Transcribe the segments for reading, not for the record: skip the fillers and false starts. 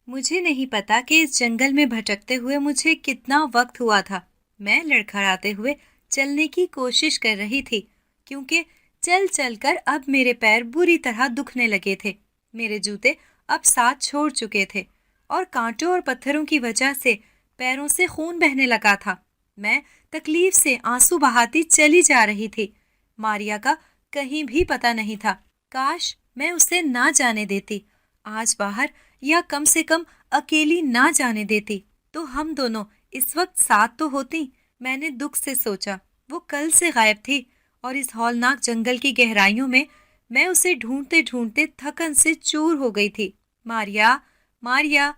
مجھے نہیں پتا کہ اس جنگل میں بھٹکتے ہوئے مجھے کتنا وقت ہوا تھا۔ میں لڑکھڑاتے ہوئے چلنے کی کوشش کر رہی تھی کیونکہ چل چل کر اب میرے پیر بری طرح دکھنے لگے تھے۔ میرے جوتے اب ساتھ چھوڑ چکے تھے اور کانٹوں اور پتھروں کی وجہ سے پیروں سے خون بہنے لگا تھا۔ میں تکلیف سے آنسو بہاتی چلی جا رہی تھی۔ ماریا کا کہیں بھی پتہ نہیں تھا۔ کاش میں اسے نہ جانے دیتی آج باہر، یا کم سے کم اکیلی نہ جانے دیتی تو ہم دونوں اس وقت ساتھ تو ہوتی۔ میں نے دکھ سے سوچا وہ کل سے غائب تھی اور اس ہولناک جنگل کی گہرائیوں میں اسے ڈھونڈتے ڈھونڈتے تھکن سے چور ہو گئی تھی۔ ماریا، ماریا،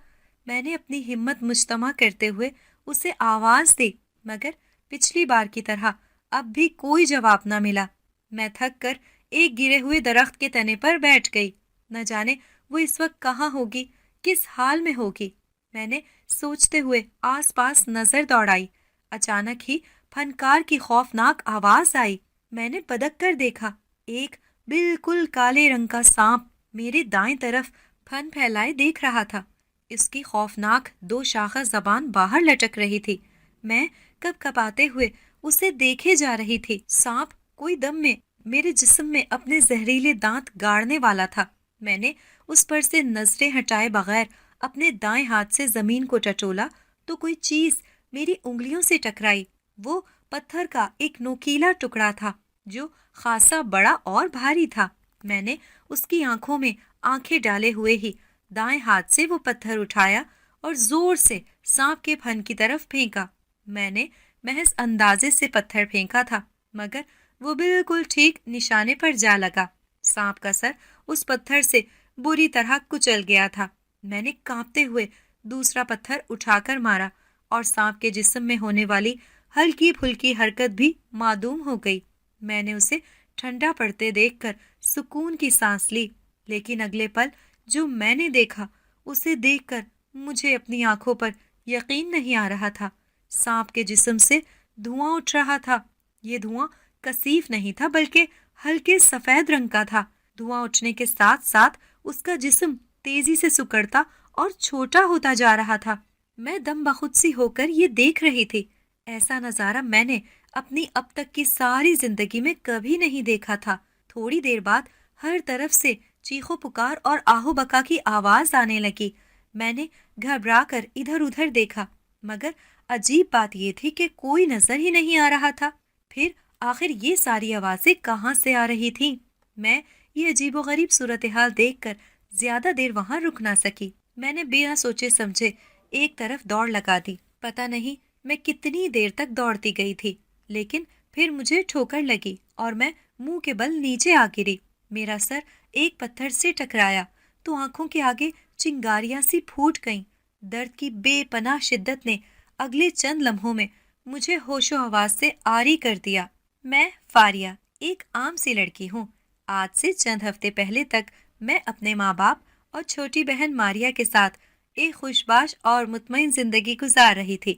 میں نے اپنی ہمت مجتمع کرتے ہوئے اسے آواز دی، مگر پچھلی بار کی طرح اب بھی کوئی جواب نہ ملا۔ میں تھک کر ایک گرے ہوئے درخت کے تنے پر بیٹھ گئی۔ نہ جانے وہ اس وقت کہاں ہوگی، کس حال میں ہوگی۔ میں نے سوچتے ہوئے آس پاس نظر دوڑائی۔ اچانک ہی پھنکار کی خوفناک آواز آئی۔ میں نے بدک کر دیکھا، ایک بالکل کالے رنگ کا سانپ میرے دائیں طرف پھن پھیلائے دیکھ رہا تھا۔ اس کی خوفناک دو شاخہ زبان باہر لٹک رہی تھی۔ میں کپ کپاتے ہوئے اسے دیکھے جا رہی تھی۔ سانپ کوئی دم میں میرے جسم میں اپنے زہریلے دانت گاڑنے والا تھا۔ میں نے اس پر سے نظریں ہٹائے بغیر اپنے دائیں ہاتھ سے زمین کو ٹٹولا تو کوئی چیز میری انگلیوں سے ٹکرائی۔ وہ پتھر کا ایک نوکیلا ٹکڑا تھا جو خاصا بڑا اور بھاری تھا۔ میں نے اس کی آنکھوں میں آنکھیں ڈالے ہوئے ہی دائیں ہاتھ سے وہ پتھر اٹھایا اور زور سے سانپ کے پھن کی طرف پھینکا۔ میں نے محض اندازے سے پتھر پھینکا تھا، مگر وہ بالکل ٹھیک نشانے پر جا لگا۔ سانپ کا سر اس پتھر سے بری طرح کچل گیا تھا۔ میں نے کانپتے ہوئے دوسرا پتھر اٹھا کر مارا اور سانپ کے جسم میں ہونے والی ہلکی پھلکی حرکت بھی معدوم ہو گئی۔ میں نے اسے ٹھنڈا پڑتے دیکھ کر سکون کی سانس لی، لیکن اگلے پل جو میں نے دیکھا اسے دیکھ کر مجھے اپنی آنکھوں پر یقین نہیں آ رہا تھا۔ سانپ کے جسم سے دھواں اٹھ رہا تھا۔ یہ دھواں کثیف نہیں تھا بلکہ ہلکے سفید رنگ کا تھا۔ دھواں اٹھنے کے ساتھ ساتھ اس کا جسم تیزی سے سکڑتا اور چھوٹا ہوتا جا رہا تھا۔ میں دم بخود سی ہو کر یہ دیکھ رہی تھی۔ ایسا نظارہ میں نے اپنی اب تک کی ساری زندگی میں کبھی نہیں دیکھا تھا۔ تھوڑی دیر بعد ہر طرف سے چیخو پکار اور آہو بکا کی آواز آنے لگی۔ میں نے گھبرا کر ادھر ادھر دیکھا، مگر عجیب بات یہ تھی کہ کوئی نظر ہی نہیں آ رہا تھا۔ پھر آخر یہ ساری آوازیں کہاں سے آ رہی تھیں؟ میں یہ عجیب و غریب صورتحال دیکھ کر زیادہ دیر وہاں رک نہ سکی۔ میں نے بنا سوچے سمجھے ایک طرف دوڑ لگا دی۔ پتہ نہیں میں کتنی دیر تک دوڑتی گئی تھی، لیکن پھر مجھے ٹھوکر لگی اور میں منہ کے بل نیچے آ گری۔ میرا سر ایک پتھر سے ٹکرایا تو آنکھوں کے آگے چنگاریاں سی پھوٹ گئیں۔ درد کی بے پناہ شدت نے اگلے چند لمحوں میں مجھے ہوش و حواس سے عاری کر دیا۔ میں فاریہ ایک عام سی لڑکی ہوں۔ آج سے چند ہفتے پہلے تک میں اپنے ماں باپ اور چھوٹی بہن ماریا کے ساتھ ایک خوشباش اور مطمئن زندگی گزار رہی تھی۔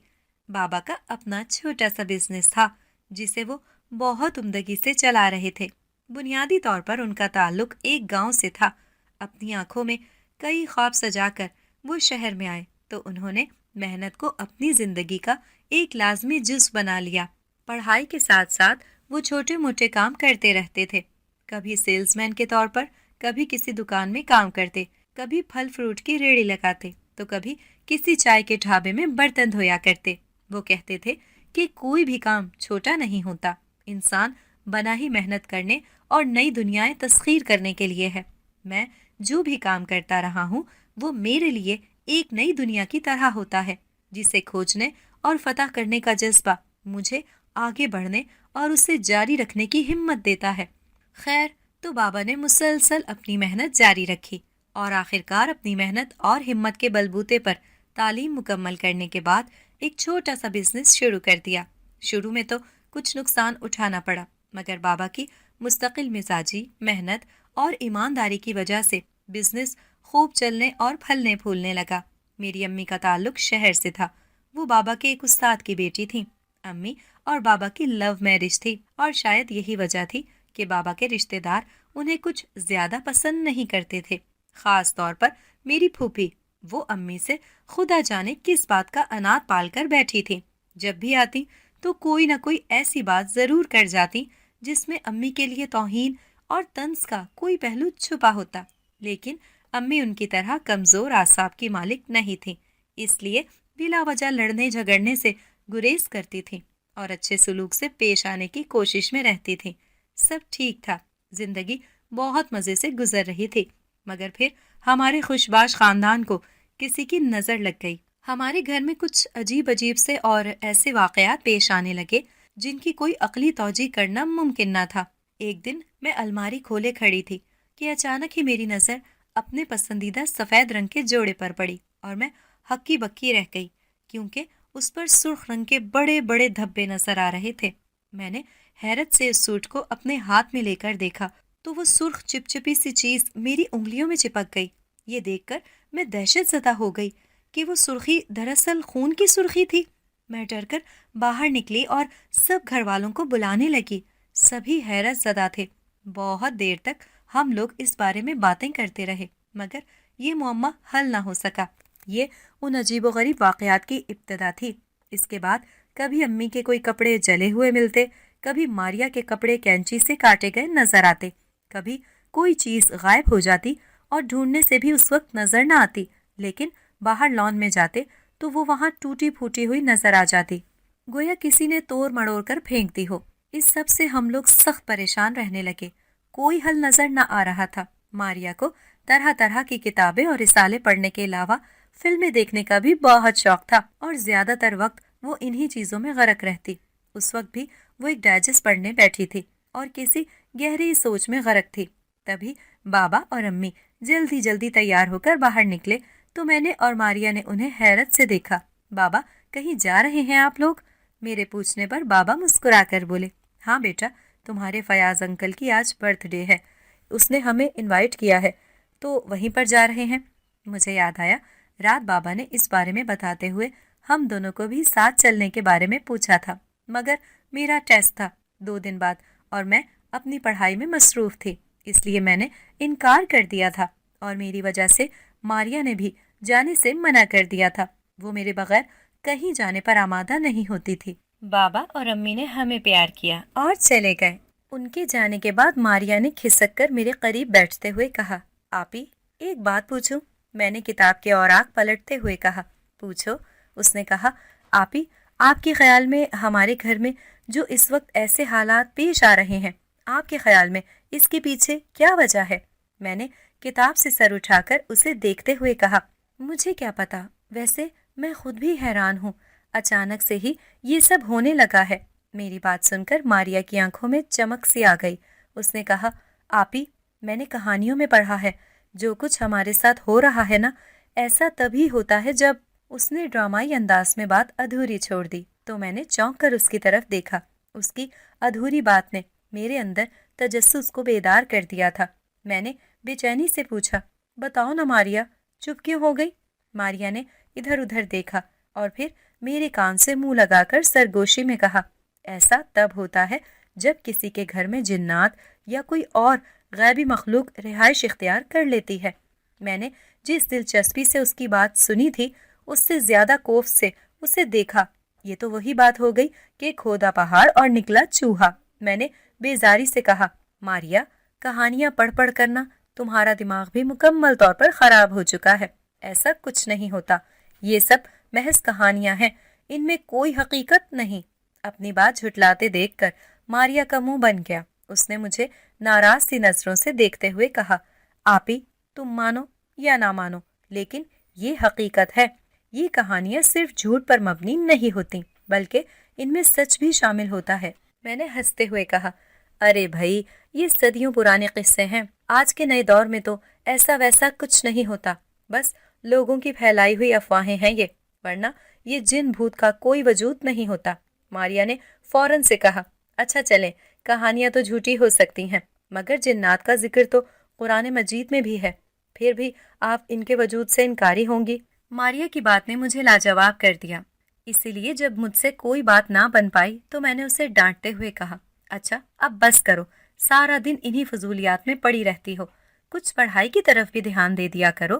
بابا کا اپنا چھوٹا سا بزنس تھا جسے وہ بہت عمدگی سے چلا رہے تھے۔ بنیادی طور پر ان کا تعلق ایک گاؤں سے تھا۔ اپنی آنکھوں میں کئی خواب سجا کر وہ شہر میں آئے تو انہوں نے محنت کو اپنی زندگی کا ایک لازمی جزو بنا لیا۔ پڑھائی کے ساتھ ساتھ وہ چھوٹے موٹے کام کرتے رہتے تھے، کبھی سیلز مین کے طور پر، کبھی کسی دکان میں کام کرتے، کبھی پھل فروٹ کی ریڑھی لگاتے تو کبھی کسی چائے کے ڈھابے میں برتن دھویا کرتے۔ وہ کہتے تھے کہ کوئی بھی کام چھوٹا نہیں ہوتا، انسان بنا ہی محنت کرنے اور نئی دنیایں تسخیر کرنے کے لیے ہے۔ میں جو بھی کام کرتا رہا ہوں وہ میرے لیے ایک نئی دنیا کی طرح ہوتا ہے جسے کھوجنے اور فتح کرنے کا جذبہ مجھے آگے بڑھنے اور اسے جاری رکھنے کی ہمت دیتا ہے۔ خیر، تو بابا نے مسلسل اپنی محنت جاری رکھی اور آخرکار اپنی محنت اور ہمت کے بلبوتے پر تعلیم مکمل کرنے کے بعد ایک چھوٹا سا بزنس شروع کر دیا۔ شروع میں تو کچھ نقصان اٹھانا پڑا، مگر بابا کی مستقل مزاجی، محنت اور ایمانداری کی وجہ سے بزنس خوب چلنے اور پھلنے پھولنے لگا۔ میری امی کا تعلق شہر سے تھا۔ وہ بابا کے ایک استاد کی بیٹی تھیں۔ امی اور بابا کی لو میرج تھی اور شاید یہی وجہ تھی کہ بابا کے رشتہ دار انہیں کچھ زیادہ پسند نہیں کرتے تھے، خاص طور پر میری پھوپھی۔ وہ امی سے خدا جانے کس بات کا انات پال کر بیٹھی تھی۔ جب بھی آتی تو کوئی نہ کوئی ایسی بات ضرور کر جاتی جس میں امی کے لیے توہین اور طنز کا کوئی پہلو چھپا ہوتا، لیکن امی ان کی طرح کمزور اعصاب کی مالک نہیں تھی، اس لیے بلا وجہ لڑنے جھگڑنے سے گریز کرتی تھی اور اچھے سلوک سے پیش آنے کی کوشش میں رہتی تھی۔ سب ٹھیک تھا، زندگی بہت مزے سے گزر رہی تھی، مگر پھر ہمارے خوشباش خاندان کو کسی کی نظر لگ گئی۔ ہمارے گھر میں کچھ عجیب سے اور ایسے واقعات پیش آنے لگے جن کی کوئی عقلی توجیہ کرنا ممکن نہ تھا۔ ایک دن میں الماری کھولے کھڑی تھی کہ اچانک ہی میری نظر اپنے پسندیدہ سفید رنگ کے جوڑے پر پڑی اور میں ہکی بکی رہ گئی کیونکہ اس پر سرخ رنگ کے بڑے بڑے دھبے نظر آ رہے تھے۔ میں نے حیرت سے اس سوٹ کو اپنے ہاتھ میں لے کر دیکھا تو وہ سرخ چپچپی سی چیز میری انگلیوں میں چپک گئی۔ یہ دیکھ کر میں دہشت زدہ ہو گئی کہ وہ سرخی دراصل خون کی سرخی تھی۔ میں ڈر کر باہر نکلی اور سب گھر والوں کو بلانے لگی۔ سبھی حیرت زدہ تھے۔ بہت دیر تک ہم لوگ اس بارے میں باتیں کرتے رہے مگر یہ معمہ حل نہ ہو سکا۔ یہ ان عجیب و غریب واقعات کی ابتدا تھی۔ اس کے بعد کبھی امی کے کوئی کپڑے جلے ہوئے ملتے، کبھی ماریا کے کپڑے کینچی سے کاٹے گئے نظر آتے، کبھی کوئی چیز غائب ہو جاتی اور ڈھونڈنے سے بھی اس وقت نظر نہ آتی، لیکن باہر لان میں جاتے تو وہ وہاں ٹوٹی پھوٹی ہوئی نظر آ جاتی، گویا کسی نے توڑ مڑوڑ کر پھینک دی ہو۔ اس سب سے ہم لوگ سخت پریشان رہنے لگے۔ کوئی حل نظر نہ آ رہا تھا۔ ماریا کو طرح طرح کی کتابیں اور رسالے پڑھنے کے علاوہ فلمیں دیکھنے کا بھی بہت شوق تھا اور زیادہ تر وقت وہ انہی چیزوں میں غرق رہتی۔ اس وقت بھی وہ ایک ڈائجسٹ پڑھنے بیٹھی تھی اور کسی گہری سوچ میں غرق تھی۔ تبھی بابا اور امی جلدی تیار ہو کر باہر نکلے تو میں نے اور ماریا نے انہیں حیرت سے دیکھا۔ بابا، کہیں جا رہے ہیں آپ لوگ؟ میرے پوچھنے پر بابا مسکرا کر بولے، ہاں بیٹا، تمہارے فیاض انکل کی آج برتھ ڈے ہے، اس نے ہمیں انوائٹ کیا ہے تو وہیں پر جا رہے ہیں۔ مجھے یاد آیا رات بابا نے اس بارے میں بتاتے ہوئے ہم دونوں کو بھی ساتھ چلنے کے بارے میں پوچھا تھا، مگر میرا ٹیسٹ تھا 2 دن بعد اور میں اپنی پڑھائی میں مصروف تھی، اس لیے میں نے انکار کر دیا تھا اور میری وجہ سے ماریا نے بھی جانے سے منع کر دیا تھا۔ وہ میرے بغیر کہیں جانے پر آمادہ نہیں ہوتی تھی۔ بابا اور امی نے ہمیں پیار کیا اور چلے گئے۔ ان کے جانے کے بعد ماریا نے کھسک کر میرے قریب بیٹھتے ہوئے کہا، آپی ایک بات پوچھوں؟ میں نے کتاب کے اوراق پلٹتے ہوئے کہا، پوچھو۔ اس نے کہا، آپی آپ کے خیال میں ہمارے گھر میں جو اس وقت ایسے حالات پیش آ رہے ہیں، آپ کے خیال میں اس کے پیچھے کیا وجہ ہے؟ میں نے کتاب سے سر اٹھا کر اسے دیکھتے ہوئے کہا، مجھے کیا پتا، ویسے میں خود بھی حیران ہوں، اچانک سے ہی یہ سب ہونے لگا ہے۔ میری بات سن کر ماریا کی آنکھوں میں چمک سی آ گئی۔ اس نے کہا، آپی میں نے کہانیوں میں پڑھا ہے جو کچھ ہمارے ساتھ ہو رہا ہے نا، ایسا تبھی ہوتا ہے جب… اس نے ڈرامائی انداز میں بات ادھوری چھوڑ دی تو میں نے چونک کر اس کی طرف دیکھا۔ اس کی ادھوری بات نے میرے اندر تجسس کو بیدار کر دیا تھا۔ میں نے بے چینی سے پوچھا، بتاؤ نا ماریا، چپ کیوں ہو گئی؟ ماریا نے ادھر ادھر دیکھا اور پھر میرے کان سے منہ لگا کر سرگوشی میں کہا، ایسا تب ہوتا ہے جب کسی کے گھر میں جنات یا کوئی اور غیبی مخلوق رہائش اختیار کر لیتی ہے۔ میں نے جس دلچسپی سے اس کی بات سنی تھی اس سے زیادہ خوف سے اسے دیکھا۔ یہ تو وہی بات ہو گئی کہ کھودا پہاڑ اور نکلا چوہا۔ میں نے بیزاری سے کہا، ماریا کہانیاں پڑھ کرنا تمہارا دماغ بھی مکمل طور پر خراب ہو چکا ہے۔ ایسا کچھ نہیں ہوتا، یہ سب محض کہانیاں ہیں، ان میں کوئی حقیقت نہیں۔ اپنی بات جھٹلاتے دیکھ کر ماریا کا منہ بن گیا۔ اس نے مجھے ناراض سی نظروں سے دیکھتے ہوئے کہا، آپی تم مانو یا نہ مانو لیکن یہ حقیقت ہے، یہ کہانیاں صرف جھوٹ پر مبنی نہیں ہوتی بلکہ ان میں سچ بھی شامل ہوتا ہے۔ میں نے ہنستے ہوئے کہا، ارے بھائی یہ صدیوں پرانے قصے ہیں، آج کے نئے دور میں تو ایسا ویسا کچھ نہیں ہوتا، بس لوگوں کی پھیلائی ہوئی افواہیں ہیں یہ، ورنہ یہ جن بھوت کا کوئی وجود نہیں ہوتا۔ ماریا نے فوراً سے کہا، اچھا چلیں، کہانیاں تو جھوٹی ہو سکتی ہیں مگر جنات کا ذکر تو قرآن مجید میں بھی ہے، پھر بھی آپ ان کے وجود سے انکاری ہوں گی۔ ماریا کی بات نے مجھے لاجواب کر دیا، اسی لیے جب مجھ سے کوئی بات نہ بن پائی تو میں نے اسے ڈانٹتے ہوئے کہا، اچھا اب بس کرو، سارا دن انہی فضولیات میں پڑی رہتی ہو، کچھ پڑھائی کی طرف بھی دھیان دے دیا کرو،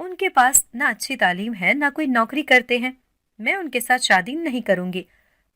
ان کے پاس نہ اچھی تعلیم ہے نہ کوئی نوکری کرتے ہیں، میں ان کے ساتھ شادی نہیں کروں گی۔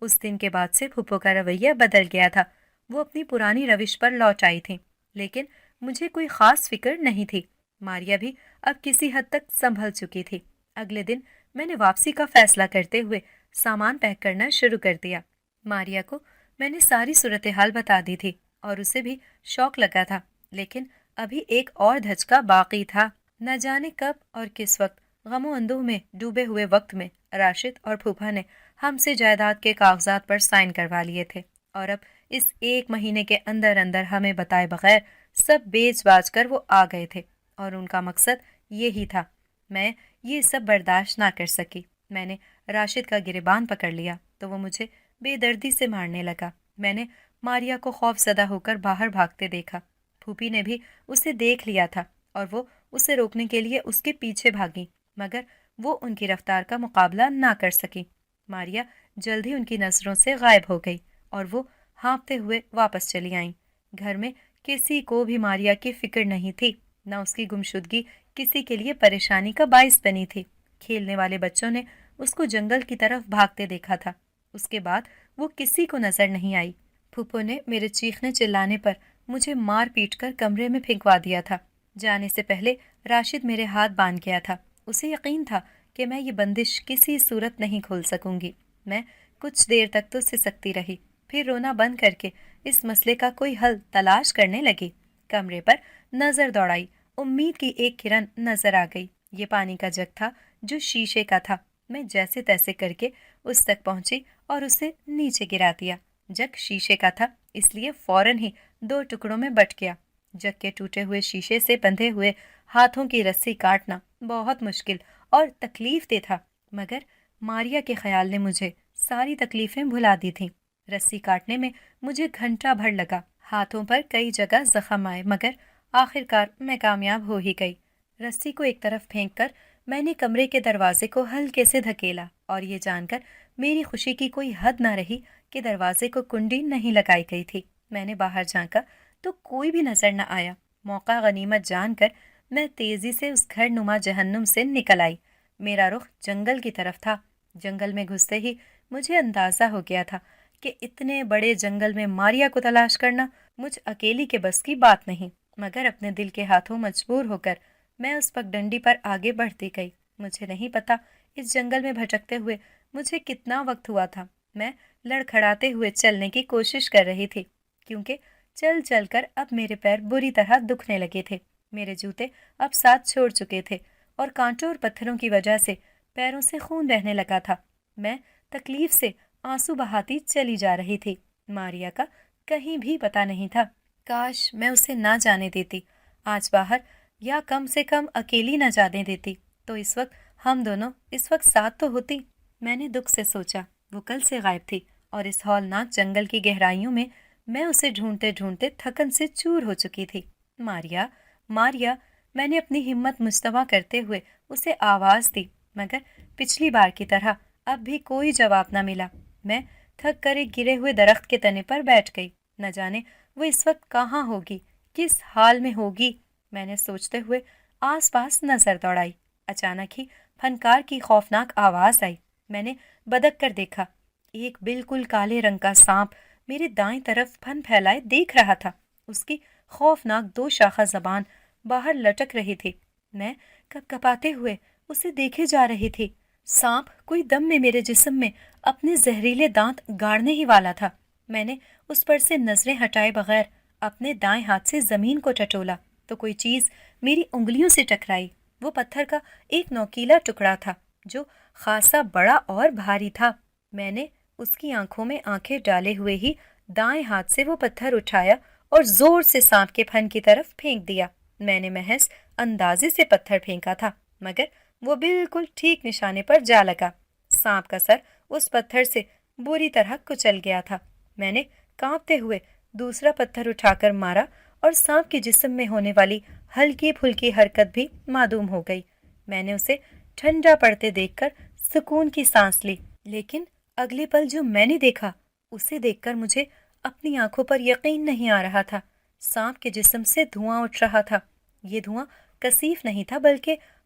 اس دن کے بعد سے پھپھو کا رویہ بدل گیا تھا، وہ اپنی پرانی روش پر لوٹ آئی تھیں، لیکن مجھے کوئی خاص فکر نہیں تھی۔ ماریا بھی اب کسی حد تک سنبھل چکی تھی۔ اگلے دن میں نے واپسی کا فیصلہ کرتے ہوئے سامان پیک کرنا شروع کر دیا۔ ماریا کو میں نے ساری صورتحال بتا دی تھی اور اسے بھی شوق لگا تھا، لیکن ابھی ایک اور دھچکا باقی تھا۔ نہ جانے کب اور کس وقت غم و اندوہ میں ڈوبے ہوئے وقت میں راشد اور پھوپھا نے ہم سے جائیداد کے کاغذات پر سائن کروا لیے تھے، اور اب اس 1 مہینے کے اندر اندر ہمیں بتائے بغیر سب بیچ باچ کر وہ آ گئے تھے، اور ان کا مقصد یہی تھا۔ میں یہ سب برداشت نہ کر سکی۔ میں نے راشد کا گریبان پکڑ لیا تو وہ مجھے بے دردی سے مارنے لگا۔ میں نے ماریا کو خوف زدہ ہو کر باہر بھاگتے دیکھا۔ پھوپھی نے بھی اسے دیکھ لیا تھا اور وہ اسے روکنے کے لیے اس کے پیچھے بھاگی، مگر وہ ان کی رفتار کا مقابلہ نہ کر سکی۔ ماریا جلد ہی ان کی نظروں سے غائب ہو گئی اور وہ ہانپتے ہوئے واپس چلی آئیں۔ گھر میں کسی کو بھی ماریا کی فکر نہیں تھی، نہ اس کی گمشدگی کسی کے لیے پریشانی کا باعث بنی تھی۔ کھیلنے والے بچوں نے اس کو جنگل کی طرف بھاگتے دیکھا تھا، اس کے بعد وہ کسی کو نظر نہیں آئی۔ پھپھو نے میرے چیخنے چلانے پر مجھے مار پیٹ کر کمرے میں پھینکوا دیا تھا۔ جانے سے پہلے راشد میرے ہاتھ باندھ گیا تھا، اسے یقین تھا کہ میں یہ بندش کسی صورت نہیں کھول سکوں گی۔ میں کچھ دیر تک تو سسکتی رہی، پھر رونا بند کر کے اس مسئلے کا کوئی حل تلاش کرنے لگی۔ کمرے پر نظر دوڑائی، امید کی ایک کرن نظر آ گئی۔ یہ پانی کا جگ تھا جو شیشے کا تھا۔ میں جیسے تیسے کر کے اس تک پہنچی اور اسے نیچے گرا دیا۔ جگ شیشے کا تھا، اس لیے فوراً ہی 2 ٹکڑوں میں بٹ گیا۔ جگ کے ٹوٹے ہوئے شیشے سے بندھے ہوئے ہاتھوں کی رسی کاٹنا بہت مشکل اور تکلیف دہ تھا، مگر ماریا کے خیال نے مجھے ساری تکلیفیں بھلا دی تھیں۔ رسی کاٹنے میں مجھے گھنٹہ بھر لگا، ہاتھوں پر کئی جگہ زخم آئے، مگر آخرکار میں کامیاب ہو ہی گئی۔ رسی کو ایک طرف پھینک کر میں نے کمرے کے دروازے کو ہلکے سے دھکیلا، اور یہ جان کر میری خوشی کی کوئی حد نہ رہی کہ دروازے کو کنڈی نہیں لگائی گئی تھی۔ میں نے باہر جھانکا تو کوئی بھی نظر نہ آیا۔ موقع غنیمت جان کر میں تیزی سے اس گھر نما جہنم سے نکل آئی۔ میرا رخ جنگل کی طرف تھا۔ جنگل میں گھستے ہی مجھے اندازہ ہو گیا تھا کہ اتنے بڑے جنگل میں ماریا کو تلاش کرنا مجھ اکیلی کے بس کی بات نہیں، مگر اپنے دل کے ہاتھوں مجبور ہو کر میں اس پگڈنڈی پر آگے بڑھتی گئی۔ مجھے نہیں پتا اس جنگل میں بھٹکتے ہوئے مجھے کتنا وقت ہوا تھا۔ میں لڑکھڑاتے ہوئے چلنے کی کوشش کر رہی تھی، کیونکہ چل چل کر اب میرے پیر بری طرح دکھنے لگے تھے۔ میرے جوتے اب ساتھ چھوڑ چکے تھے اور کانٹوں اور پتھروں کی وجہ سے پیروں سے خون بہنے لگا تھا۔ میں تکلیف سے آنسو بہاتی چلی جا رہی تھی۔ ماریا کا کہیں بھی پتہ نہیں تھا۔ کاش میں اسے نہ جانے دیتی آج باہر، یا کم سے کم اکیلی نہ جانے دیتی، تو اس وقت ہم دونوں اس وقت ساتھ تو ہوتی۔ میں نے دکھ سے سوچا، وہ کل سے غائب تھی اور اس ہولناک جنگل کی گہرائیوں میں میں اسے ڈھونڈتے ڈھونڈتے تھکن سے چور ہو چکی تھی۔ ماریا، ماریا، میں نے اپنی ہمت مجتمع کرتے ہوئے اسے آواز دی، مگر پچھلی بار کی طرح اب بھی کوئی جواب نہ ملا۔ میں تھک کر ایک گرے ہوئے درخت کے تنے پر بیٹھ گئی۔ نہ جانے وہ اس وقت کہاں ہوگی، کس حال میں ہوگی۔ میں نے سوچتے ہوئے آس پاس نظر دوڑائی۔ اچانک ہی پھنکار کی خوفناک آواز آئی۔ میں نے بدک کر دیکھا، ایک بالکل کالے رنگ کا سانپ میرے دائیں طرف پھن پھیلائے دیکھ رہا تھا۔ اس کی خوفناک 2 شاخہ زبان باہر لٹک رہی تھی۔ میں کپ کپاتے ہوئے اسے دیکھے جا رہی تھی۔ سانپ کوئی دم میں میرے جسم میں اپنے زہریلے دانت گاڑنے ہی والا تھا۔ میں نے اس پر سے نظریں ہٹائے بغیر اپنے دائیں ہاتھ سے زمین کو ٹٹولا تو کوئی چیز میری انگلیوں سے ٹکرائی۔ وہ پتھر کا ایک نوکیلا ٹکڑا تھا جو خاصا بڑا اور بھاری تھا۔ میں نے اس کی آنکھوں میں آنکھیں ڈالے ہوئے ہی دائیں ہاتھ سے وہ پتھر اٹھایا اور زور سے سانپ کے پھن کی طرف پھینک دیا۔ میں نے محض اندازے سے پتھر پھینکا تھا، مگر وہ بالکل ٹھیک نشانے پر جا لگا۔ سانپ کا سر اس پتھر سے بری طرح کچل گیا تھا۔ میں نے کانپتے ہوئے دوسرا پتھر اٹھا کر مارا اور سانپ کے جسم میں ہونے والی ہلکی پھلکی حرکت بھی معدوم ہو گئی۔ میں نے اسے ٹھنڈا پڑتے دیکھ کر سکون کی سانس لی، لیکن اگلے پل جو میں نے دیکھا اسے دیکھ کر مجھے اپنی آنکھوں پر یقین نہیں آ رہا تھا۔ سانپ کے جسم سے دھواں اٹھ رہا تھا۔ یہ دھواں کثیف نہیں تھا، بلکہ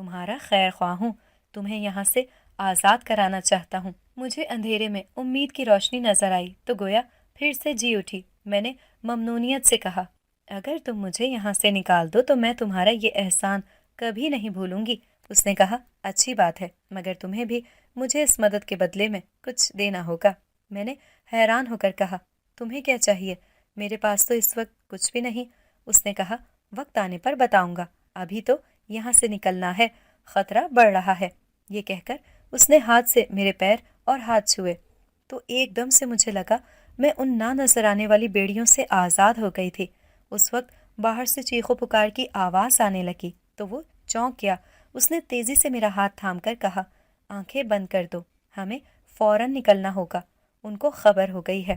تمہارا خیر خواہ ہوں، تمہیں یہاں سے آزاد کرانا چاہتا ہوں۔ مجھے اندھیرے میں امید کی روشنی نظر آئی تو گویا پھر سے جی اٹھی۔ میں نے ممنونیت سے کہا، اگر تم مجھے یہاں سے نکال دو تو میں تمہارا یہ احسان کبھی نہیں بھولوں گی۔ اس نے کہا، اچھی بات ہے، مگر تمہیں بھی مجھے اس مدد کے بدلے میں کچھ دینا ہوگا۔ میں نے حیران ہو کر کہا، تمہیں کیا چاہیے؟ میرے پاس تو اس وقت کچھ بھی نہیں۔ اس نے کہا، وقت آنے پر بتاؤں گا، ابھی تو یہاں سے نکلنا ہے، خطرہ بڑھ رہا ہے۔ یہ کہہ کر اس نے ہاتھ سے میرے پیر اور ہاتھ چھوئے تو ایک دم سے مجھے لگا میں ان نہ نظر آنے والی بیڑیوں سے آزاد ہو گئی تھی۔ اس وقت باہر سے چیخو پکار کی آواز آنے لگی تو وہ چونک گیا۔ اس نے تیزی سے میرا ہاتھ تھام کر کہا، آنکھیں بند کر دو، ہمیں فوراً نکلنا ہوگا، ان کو خبر ہو گئی ہے۔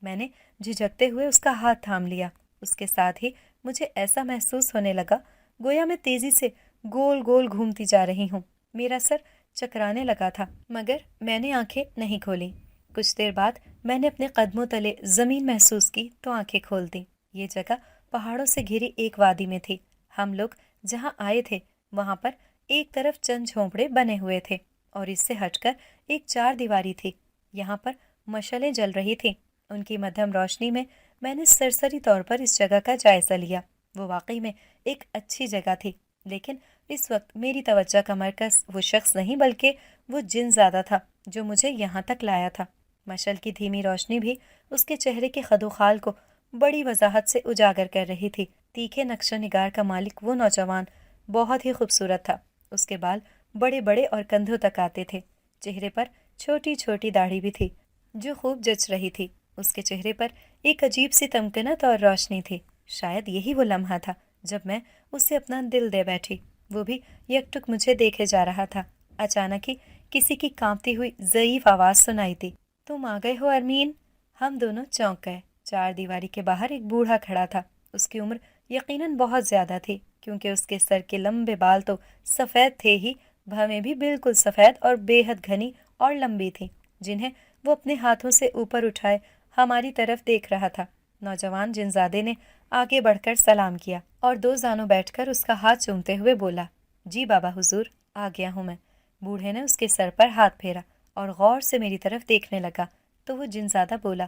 میں نے جھجکتے ہوئے اس کا ہاتھ تھام لیا۔ اس کے ساتھ ہی مجھے ایسا محسوس ہونے لگا گویا میں تیزی سے گول گول گھومتی جا رہی ہوں۔ میرا سر چکرانے لگا تھا مگر میں نے آنکھیں نہیں کھولیں۔ کچھ دیر بعد میں نے اپنے قدموں تلے زمین محسوس کی تو آنکھیں کھول دیں۔ یہ جگہ پہاڑوں سے گھری ایک وادی میں تھی۔ ہم لوگ جہاں آئے تھے وہاں پر ایک طرف چند جھونپڑے بنے ہوئے تھے اور اس سے ہٹ کر ایک چار دیواری تھی۔ یہاں پر مشعلیں جل رہی تھیں۔ ان کی مدھم روشنی میں نے سرسری طور پر اس جگہ کا جائزہ لیا۔ وہ واقعی میں ایک اچھی جگہ تھی، لیکن اس وقت میری توجہ کا مرکز وہ شخص نہیں بلکہ وہ جن زیادہ تھا جو مجھے یہاں تک لایا تھا۔ مشعل کی دھیمی روشنی بھی اس کے چہرے کے خد و خال کو بڑی وضاحت سے اجاگر کر رہی تھی۔ تیکھے نقش و نگار کا مالک وہ نوجوان بہت ہی خوبصورت تھا۔ اس کے بال بڑے بڑے اور کندھوں تک آتے تھے۔ چہرے پر چھوٹی چھوٹی داڑھی بھی تھی جو خوب جچ رہی تھی۔ اس کے چہرے پر ایک عجیب سی تمکنت اور روشنی تھی۔ شاید یہی وہ لمحہ تھا جب میں اسے اپنا دل دے بیٹھی۔ وہ بھی یکٹک مجھے دیکھے جا رہا تھا۔ اچانک ہی کسی کی کانپتی ہوئی ضعیف آواز سنائی دی، تم آ گئے ہو ارمین؟ ہم دونوں چونک گئے۔ چار دیواری کے باہر ایک بوڑھا کھڑا تھا۔ اس کی عمر یقیناً بہت زیادہ تھی کیونکہ اس کے سر کے لمبے بال تو سفید تھے ہی، بھویں بھی بالکل سفید اور بے حد گھنی اور لمبی تھی جنہیں وہ اپنے ہاتھوں سے اوپر اٹھائے ہماری طرف دیکھ رہا تھا۔ نوجوان جنزادے نے آگے بڑھ کر سلام کیا اور دو زانوں بیٹھ کر اس کا ہاتھ چومتے ہوئے بولا، جی بابا حضور، آ گیا ہوں میں۔ بوڑھے نے اس کے سر پر ہاتھ پھیرا اور غور سے میری طرف دیکھنے لگا تو وہ جنزادہ بولا،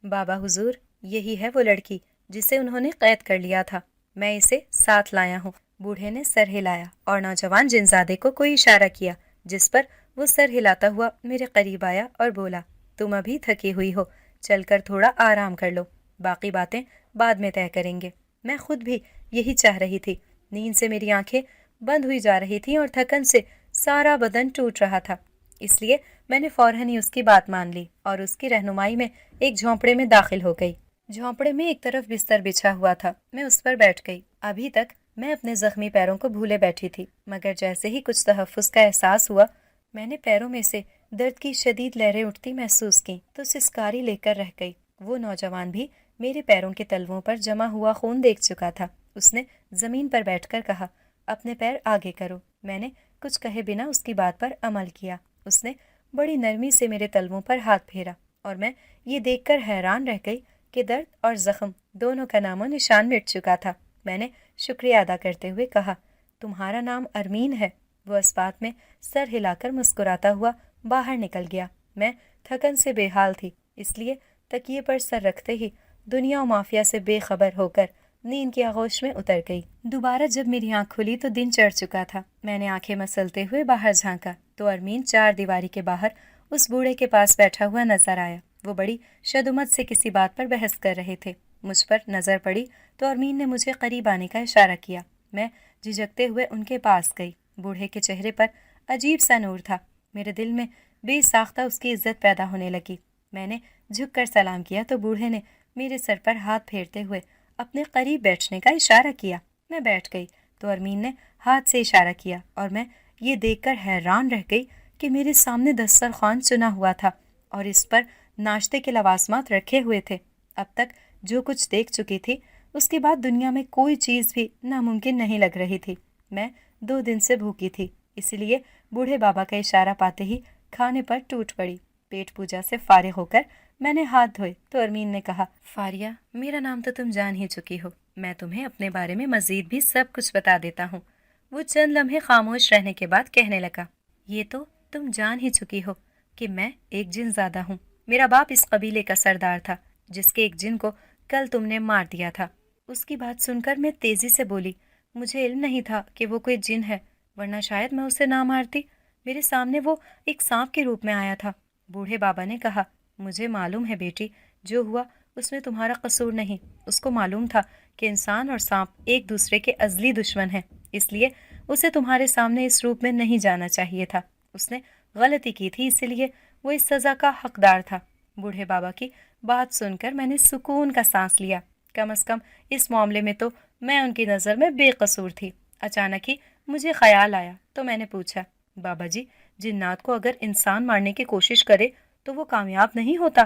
بابا حضور، یہی ہے وہ لڑکی جسے انہوں نے قید کر لیا تھا، میں اسے ساتھ لایا ہوں۔ بوڑھے نے سر ہلایا اور نوجوان جنزادے کو کوئی اشارہ کیا جس پر وہ سر ہلاتا ہوا میرے قریب آیا اور بولا، تم ابھی تھکی ہوئی ہو، چل کر تھوڑا آرام کر لو، باقی باتیں بعد میں طے کریں گے۔ میں خود بھی یہی چاہ رہی تھی۔ نیند سے میری آنکھیں بند ہوئی جا رہی تھیں اور تھکن سے سارا بدن ٹوٹ رہا تھا، اس لیے میں نے فوراً ہی اس کی بات مان لی اور اس کی رہنمائی میں ایک جھونپڑے میں داخل ہو گئی۔ جھونپڑے میں ایک طرف بستر بچھا ہوا تھا، میں اس پر بیٹھ گئی۔ ابھی تک میں اپنے زخمی پیروں کو بھولے بیٹھی تھی مگر جیسے ہی کچھ تحفظ کا احساس ہوا میں نے پیروں میں سے درد کی شدید لہریں اٹھتی محسوس کی تو سسکاری لے کر رہ گئی۔ وہ نوجوان بھی میرے پیروں کے تلووں پر جمع ہوا خون دیکھ چکا تھا۔ اس نے زمین پر بیٹھ کر کہا، اپنے پیر آگے کرو۔ میں نے کچھ کہے بنا اس کی بات پر عمل کیا۔ اس نے بڑی نرمی سے میرے تلووں پر ہاتھ پھیرا اور میں یہ دیکھ کر حیران رہ گئی کہ درد اور زخم دونوں کا نام و نشان مٹ چکا تھا۔ میں نے شکریہ ادا کرتے ہوئے کہا، تمہارا نام ارمین ہے؟ وہ اس بات میں سر ہلا کر مسکراتا ہوا باہر نکل گیا۔ میں تھکن سے بے حال تھی، اس لیے تکیے پر سر رکھتے ہی دنیا و مافیا سے بے خبر ہو کر نیند کی آغوش میں اتر گئی۔ دوبارہ جب میری آنکھ کھلی تو دن چڑھ چکا تھا۔ میں نے آنکھیں مسلتے ہوئے باہر جھانکا تو ارمین چار دیواری کے باہر اس بوڑھے کے پاس بیٹھا ہوا نظر آیا۔ وہ بڑی شدمت سے کسی بات پر بحث کر رہے تھے۔ مجھ پر نظر پڑی تو ارمین نے مجھے قریب آنے کا اشارہ کیا۔ میں جھجکتے ہوئے ان کے پاس گئی۔ بوڑھے کے چہرے پر عجیب سا نور تھا۔ میرے دل میں بے ساختہ اس کی عزت پیدا ہونے لگی۔ میں نے جھک کر سلام کیا تو بوڑھے نے میرے سر پر ہاتھ پھیرتے ہوئے اپنے قریب بیٹھنے کا اشارہ کیا۔ میں بیٹھ گئی تو ارمین نے ہاتھ سے اشارہ کیا اور میں یہ دیکھ کر حیران رہ گئی کہ میرے سامنے دسترخوان چنا ہوا تھا اور اس پر ناشتے کے لوازمات رکھے ہوئے تھے۔ اب تک جو کچھ دیکھ چکی تھی اس کے بعد دنیا میں کوئی چیز بھی ناممکن نہیں لگ رہی تھی۔ میں 2 دن سے بھوکی تھی، اسی لیے بوڑھے بابا کا اشارہ پاتے ہی کھانے پر ٹوٹ پڑی۔ پیٹ پوجا سے فارغ ہو کر میں نے ہاتھ دھوئے تو ارمین نے کہا، فاریہ، میرا نام تو تم جان ہی چکی ہو، میں تمہیں اپنے بارے میں مزید بھی سب کچھ بتا دیتا ہوں۔ وہ چند لمحے خاموش رہنے کے بعد کہنے لگا، یہ تو تم جان ہی چکی ہو کہ میں ایک جن زادہ ہوں۔ میرا باپ اس قبیلے کا سردار تھا جس کے ایک جن کو کل تم نے مار دیا تھا۔ اس کی بات سن کر میں تیزی سے بولی، مجھے علم نہیں تھا کہ وہ کوئی جن ہے، ورنہ شاید میں اسے نہ مارتی۔ میرے سامنے وہ ایک سانپ کے روپ میں آیا تھا۔ بوڑھے بابا نے کہا، مجھے معلوم ہے بیٹی، جو ہوا اس میں تمہارا قصور نہیں۔ اس کو معلوم تھا کہ انسان اور سانپ ایک دوسرے کے ازلی دشمن ہیں، اس لیے اسے تمہارے سامنے اس روپ میں نہیں جانا چاہیے تھا۔ اس نے غلطی کی تھی، اسی لیے وہ اس سزا کا حقدار تھا۔ بوڑھے بابا کی بات سن کر میں نے سکون کا سانس لیا۔ کم از کم اس معاملے میں تو میں ان کی نظر میں بے قصور تھی۔ اچانک ہی مجھے خیال آیا تو میں نے پوچھا، بابا جی، جنات کو اگر انسان مارنے کی کوشش کرے تو وہ کامیاب نہیں ہوتا،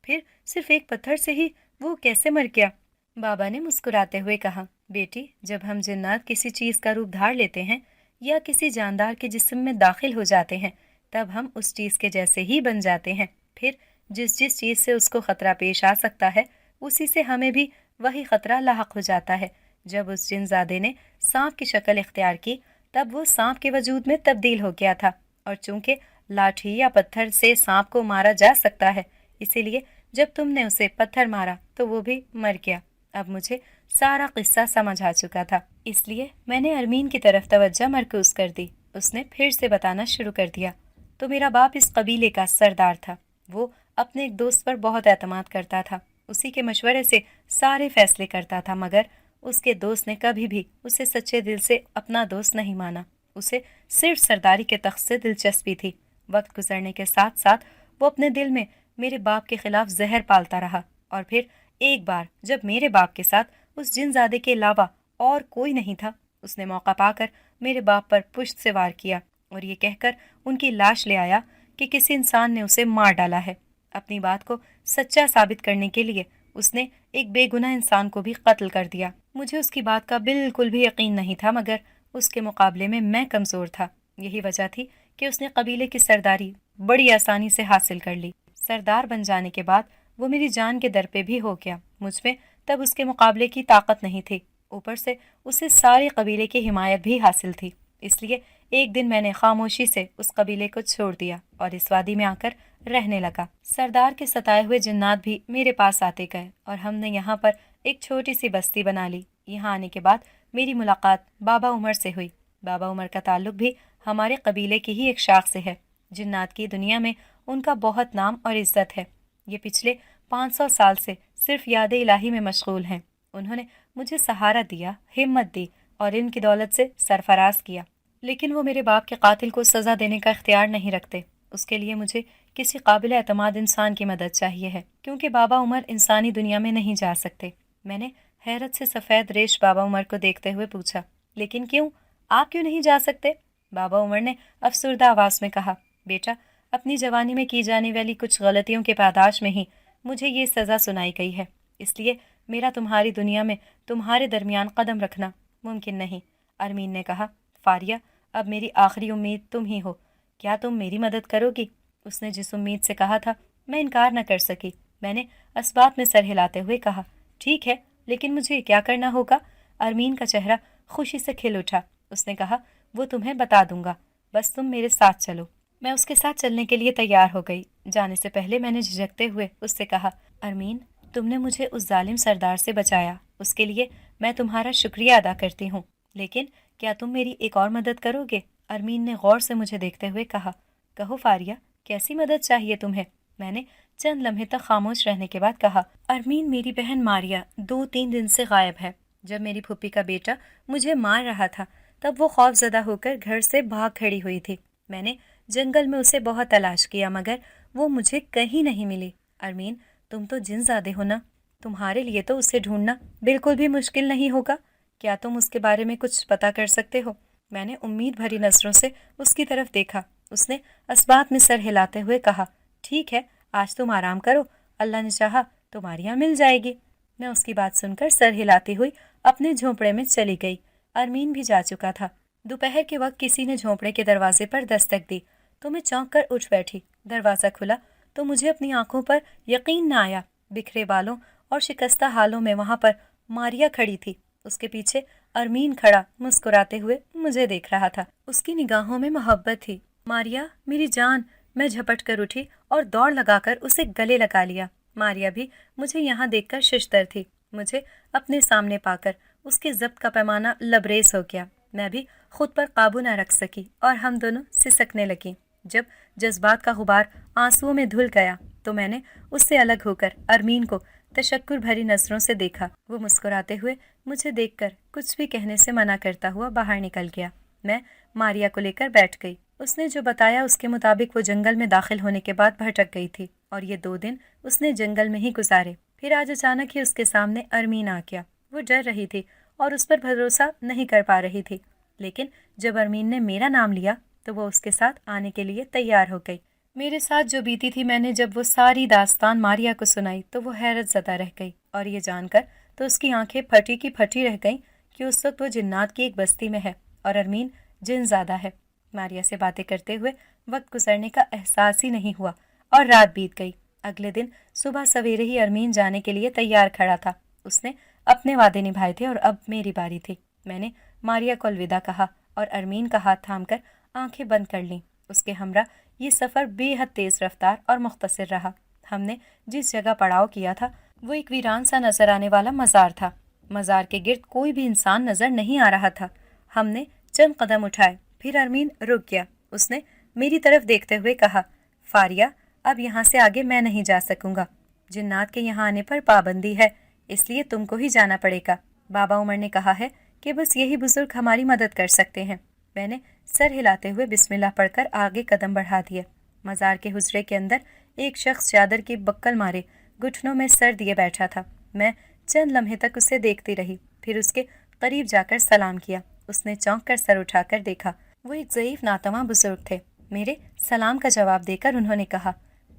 پھر صرف ایک پتھر سے ہی وہ کیسے مر گیا؟ بابا نے مسکراتے ہوئے کہا، بیٹی، جب ہم جنات کسی چیز کا روپ دھار لیتے ہیں یا کسی جاندار کے جسم میں داخل ہو جاتے ہیں، تب ہم اس چیز کے جیسے ہی بن جاتے ہیں۔ پھر جس چیز سے اس کو خطرہ پیش آ سکتا ہے، اسی سے ہمیں بھی وہی خطرہ لاحق ہو جاتا ہے۔ جب اس جن زادے نے سانپ کی شکل اختیار کی، تب وہ سانپ کے وجود میں تبدیل ہو گیا تھا، اور چونکہ لاٹھی یا پتھر سے سانپ کو مارا جا سکتا ہے، اسی لیے جب تم نے اسے پتھر مارا تو وہ بھی مر گیا۔ اب مجھے سارا قصہ سمجھ آ چکا تھا، اس لیے میں نے ارمین کی طرف توجہ مرکوز کر دی۔ اس نے پھر سے بتانا شروع کر دیا، تو میرا باپ اس قبیلے کا سردار تھا۔ وہ اپنے ایک دوست پر بہت اعتماد کرتا تھا، اسی کے مشورے سے سارے فیصلے کرتا تھا، مگر اس کے دوست نے کبھی بھی اسے سچے دل سے اپنا دوست نہیں مانا۔ اسے صرف سرداری کے تخت سے دلچسپی تھی۔ وقت گزرنے کے ساتھ ساتھ وہ اپنے دل میں میرے باپ کے خلاف زہر پالتا رہا، اور پھر ایک بار جب میرے باپ کے ساتھ اس جن زادے کے علاوہ اور کوئی نہیں تھا، اس نے موقع پا کر میرے باپ پر پشت سے وار کیا اور یہ کہہ کر ان کی لاش لے آیا کہ کسی انسان نے اسے مار ڈالا ہے۔ اپنی بات کو سچا ثابت کرنے کے لیے اس نے ایک بے گناہ انسان کو بھی قتل کر دیا۔ مجھے اس کی بات کا بالکل بھی یقین نہیں تھا، مگر اس کے مقابلے میں کمزور تھا۔ یہی وجہ تھی کہ اس نے قبیلے کی سرداری بڑی آسانی سے حاصل کر لی۔ سردار بن جانے کے بعد وہ میری جان کے در پہ بھی ہو گیا۔ مجھ میں تب اس کے مقابلے کی طاقت نہیں تھی، اوپر سے اسے سارے قبیلے کی حمایت بھی حاصل تھی۔ اس لیے ایک دن میں نے خاموشی سے اس قبیلے کو چھوڑ دیا اور اس وادی میں آ کر رہنے لگا۔ سردار کے ستائے ہوئے جنات بھی میرے پاس آتے گئے اور ہم نے یہاں پر ایک چھوٹی سی بستی بنا لی۔ یہاں آنے کے بعد میری ملاقات بابا عمر سے ہوئی۔ بابا عمر کا تعلق بھی ہمارے قبیلے کی ہی ایک شاخ سے ہے۔ جنات کی دنیا میں ان کا بہت نام اور عزت ہے۔ یہ پچھلے 500 سال سے صرف یاد الہی میں مشغول ہیں۔ انہوں نے مجھے سہارا دیا، ہمت دی اور ان کی دولت سے سرفراز کیا، لیکن وہ میرے باپ کے قاتل کو سزا دینے کا اختیار نہیں رکھتے۔ اس کے لیے مجھے کسی قابل اعتماد انسان کی مدد چاہیے ہے، کیونکہ بابا عمر انسانی دنیا میں نہیں جا سکتے۔ میں نے حیرت سے سفید ریش بابا عمر کو دیکھتے ہوئے پوچھا، لیکن کیوں؟ آپ کیوں نہیں جا سکتے؟ بابا عمر نے افسردہ آواز میں کہا، بیٹا، اپنی جوانی میں کی جانے والی کچھ غلطیوں کے پاداش میں ہی مجھے یہ سزا سنائی گئی ہے، اس لیے میرا تمہاری دنیا میں تمہارے درمیان قدم رکھنا ممکن نہیں۔ ارمین نے کہا، فاریہ، اب میری آخری امید تم ہی ہو، کیا تم میری مدد کرو گی؟ اس نے جس امید سے کہا تھا میں انکار نہ کر سکی۔ میں نے اسبات میں سر ہلاتے ہوئے کہا، ٹھیک ہے، لیکن مجھے کیا کرنا ہوگا؟ ارمین کا چہرہ خوشی سے کھل اٹھا۔ اس نے کہا، وہ تمہیں بتا دوں گا، بس تم میرے ساتھ چلو۔ میں اس کے ساتھ چلنے کے لیے تیار ہو گئی۔ جانے سے پہلے میں نے جھجکتے ہوئے اس سے کہا، ارمین، تم نے مجھے اس ظالم سردار سے بچایا، اس کے لیے میں تمہارا شکریہ ادا کرتی ہوں، لیکن کیا تم میری ایک اور مدد کرو گے؟ ارمین نے غور سے مجھے دیکھتے ہوئے کہا، کہو فاریہ، کیسی مدد چاہیے تمہیں؟ میں نے چند لمحے تک خاموش رہنے کے بعد کہا، ارمین، میری بہن ماریا 2-3 دن سے غائب ہے۔ جب میری پھوپھی کا بیٹا مجھے مار رہا تھا تب وہ خوف زدہ ہو کر گھر سے بھاگ کھڑی ہوئی تھی۔ میں نے جنگل میں اسے بہت تلاش کیا، مگر وہ مجھے کہیں نہیں ملی۔ ارمین، تم تو جن زادے ہو نا، تمہارے لیے تو اسے ڈھونڈنا بالکل بھی مشکل نہیں ہوگا۔ کیا تم اس کے بارے میں کچھ پتہ کر سکتے ہو؟ میں نے امید بھری نظروں سے اس کی طرف دیکھا۔ اس نے اسبات میں سر ہلاتے ہوئے کہا، ٹھیک ہے، آج تم آرام کرو، اللہ نے چاہا تمہاری یہاں مل جائے گی۔ میں اس کی بات سن کر سر ہلاتی ہوئی اپنے جھونپڑے میں چلی گئی۔ ارمین بھی جا چکا تھا۔ دوپہر کے وقت کسی نے جھونپڑے کے دروازے پر دستک دی تو میں چونک کر اٹھ بیٹھی۔ دروازہ کھلا تو مجھے اپنی آنکھوں پر یقین نہ آیا۔ بکھرے بالوں اور شکستہ حالوں میں وہاں پر ماریا کھڑی تھی، اس کے پیچھے ارمین کھڑا مسکراتے ہوئے مجھے دیکھ رہا تھا، اس کی نگاہوں میں محبت تھی۔ ماریا میری جان، میں جھپٹ کر اٹھی اور دوڑ لگا کر اسے گلے لگا لیا۔ ماریا بھی مجھے یہاں دیکھ کر ششدر تھی۔ مجھے اپنے سامنے پا کر اس کے ضبط کا پیمانہ لبریز ہو گیا۔ میں بھی خود پر قابو نہ رکھ سکی اور ہم دونوں سسکنے لگیں۔ جب جذبات کا غبار آنسوؤں میں دھل گیا تو میں نے اس سے الگ ہو کر ارمین کو تشکر بھری نظروں سے دیکھا۔ وہ مسکراتے ہوئے مجھے دیکھ کر کچھ بھی کہنے سے منع کرتا ہوا باہر نکل گیا۔ میں ماریا کو لے کر بیٹھ گئی۔ اس نے جو بتایا اس کے مطابق وہ جنگل میں داخل ہونے کے بعد بھٹک گئی تھی اور یہ 2 دن اس نے جنگل میں ہی گزارے۔ پھر آج اچانک ہی اس کے سامنے ارمین آ گیا۔ وہ ڈر رہی تھی اور اس پر بھروسہ نہیں کر پا رہی تھی، لیکن جب ارمین نے میرا نام لیا تو وہ اس کے ساتھ آنے کے لیے تیار ہو گئی۔ میرے ساتھ جو بیتی تھی میں نے جب وہ ساری داستان ماریا کو سنائی تو وہ حیرت زدہ رہ گئی، اور یہ جان کر تو اس کی آنکھیں پھٹی کی پھٹی رہ گئیں کہ اس وقت وہ جنات کی ایک بستی میں ہے اور ارمین جن زادہ ہے۔ ماریا سے باتیں کرتے ہوئے وقت گزرنے کا احساس ہی نہیں ہوا اور رات بیت گئی۔ اگلے دن صبح سویرے ہی ارمین جانے کے لیے تیار کھڑا تھا۔ اس نے اپنے وعدے نبھائے تھے اور اب میری باری تھی۔ میں نے ماریا کو الوداع کہا اور ارمین کا ہاتھ تھام کر آنکھیں بند کر لیں۔ اس کے ہمراہ یہ سفر بے حد تیز رفتار اور مختصر رہا۔ ہم نے جس جگہ پڑاؤ کیا تھا وہ ایک ویران سا نظر آنے والا مزار تھا۔ مزار کے گرد کوئی بھی انسان نظر نہیں آ رہا تھا۔ ہم نے چند قدم اٹھائے، پھر ارمین رک گیا۔ اس نے میری طرف دیکھتے ہوئے کہا، فاریہ، اب یہاں سے آگے میں نہیں جا سکوں گا۔ جنات کے یہاں آنے پر پابندی ہے، اس لیے تم کو ہی جانا پڑے گا۔ بابا عمر نے کہا ہے کہ بس یہی بزرگ ہماری مدد کر سکتے ہیں۔ میں نے سر ہلاتے ہوئے بسم اللہ پڑھ کر آگے قدم بڑھا دیا۔ مزار کے حجرے کے اندر ایک شخص چادر کی بکل مارے گھٹنوں میں سر دیے بیٹھا تھا۔ میں چند لمحے تک اسے دیکھتی رہی، پھر اس کے قریب جا کر سلام کیا۔ اس نے چونک کر سر اٹھا کر دیکھا۔ وہ ایک ضعیف ناتواں بزرگ تھے۔ میرے سلام کا جواب دے کر انہوں نے کہا،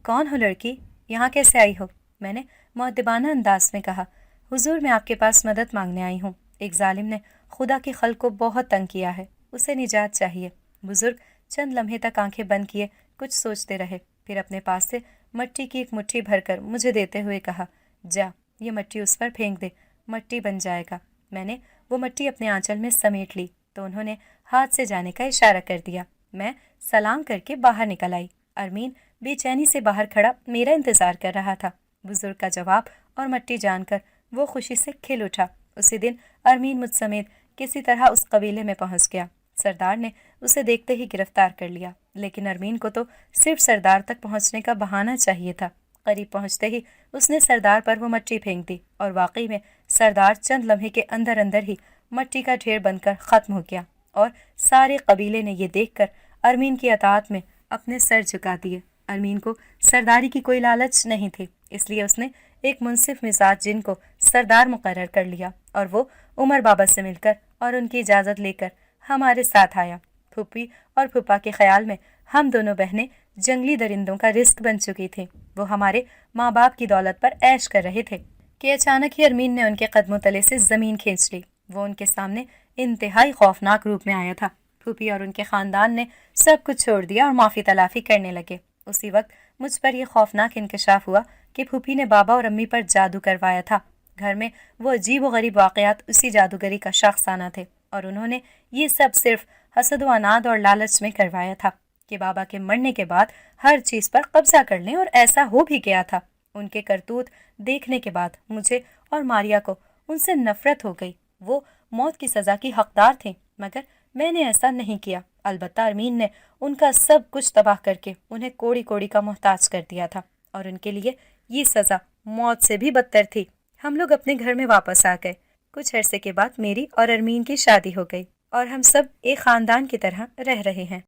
کون ہو لڑکی؟ یہاں کیسے آئی ہو؟ میں نے مؤدبانہ انداز میں کہا، حضور میں آپ کے پاس مدد مانگنے آئی ہوں۔ ایک ظالم نے خدا کے خلق کو بہت تنگ کیا ہے، اسے نجات چاہیے۔ بزرگ چند لمحے تک آنکھیں بند کیے کچھ سوچتے رہے، پھر اپنے پاس سے مٹی کی ایک مٹھی بھر کر مجھے دیتے ہوئے کہا، جا یہ مٹی اس پر پھینک دے، مٹی بن جائے گا۔ میں نے وہ مٹی اپنے آنچل میں سمیٹ لی تو انہوں نے ہاتھ سے جانے کا اشارہ کر دیا۔ میں سلام کر کے باہر نکل آئی۔ ارمین بے چینی سے باہر کھڑا میرا انتظار کر رہا تھا۔ بزرگ کا جواب اور مٹی جان کر وہ خوشی سے کھل اٹھا۔ اسی دن ارمین مجھ سمیت کسی طرح اس قبیلے میں پہنچ گیا۔ سردار نے اسے دیکھتے ہی گرفتار کر لیا، لیکن ارمین کو تو صرف سردار تک پہنچنے کا بہانہ چاہیے تھا۔ قریب پہنچتے ہی اس نے سردار پر وہ مٹی پھینک دی اور واقعی میں سردار چند لمحے کے اندر اندر ہی مٹی کا ڈھیر بن کر ختم ہو گیا، اور سارے قبیلے نے یہ دیکھ کر ارمین کی اطاعت میں اپنے سر جھکا دیے۔ ارمین کو سرداری کی کوئی لالچ نہیں تھی، اس لیے اس نے ایک منصف مزاج جن کو سردار مقرر کر لیا، اور وہ عمر بابا سے مل کر اور ان کی اجازت لے کر ہمارے ساتھ آیا۔ پھوپھی اور پھوپھا کے خیال میں ہم دونوں بہنیں جنگلی درندوں کا رزق بن چکی تھیں۔ وہ ہمارے ماں باپ کی دولت پر عیش کر رہے تھے کہ اچانک ہی ارمین نے ان کے قدموں تلے سے زمین کھینچ لی۔ وہ ان کے سامنے انتہائی خوفناک روپ میں آیا تھا۔ پھوپھی اور ان کے خاندان نے سب کچھ چھوڑ دیا اور معافی تلافی کرنے لگے۔ اسی وقت مجھ پر یہ خوفناک انکشاف ہوا کہ پھوپھی نے بابا اور امی پر جادو کروایا تھا۔ گھر میں وہ عجیب و غریب واقعات اسی جادوگری کا شاخسانہ تھے، اور انہوں نے یہ سب صرف حسد و عناد اور لالچ میں کروایا تھا کہ بابا کے مرنے کے بعد ہر چیز پر قبضہ کر لیں، اور ایسا ہو بھی گیا تھا۔ ان کے کرتوت دیکھنے کے بعد مجھے اور ماریا کو ان سے نفرت ہو گئی۔ وہ موت کی سزا کی حقدار تھیں، مگر میں نے ایسا نہیں کیا۔ البتہ ارمین نے ان کا سب کچھ تباہ کر کے انہیں کوڑی کوڑی کا محتاج کر دیا تھا، اور ان کے لیے یہ سزا موت سے بھی بدتر تھی۔ ہم لوگ اپنے گھر میں واپس آ گئے۔ کچھ عرصے کے بعد میری اور ارمین کی شادی ہو گئی، اور ہم سب ایک خاندان کی طرح رہ رہے ہیں۔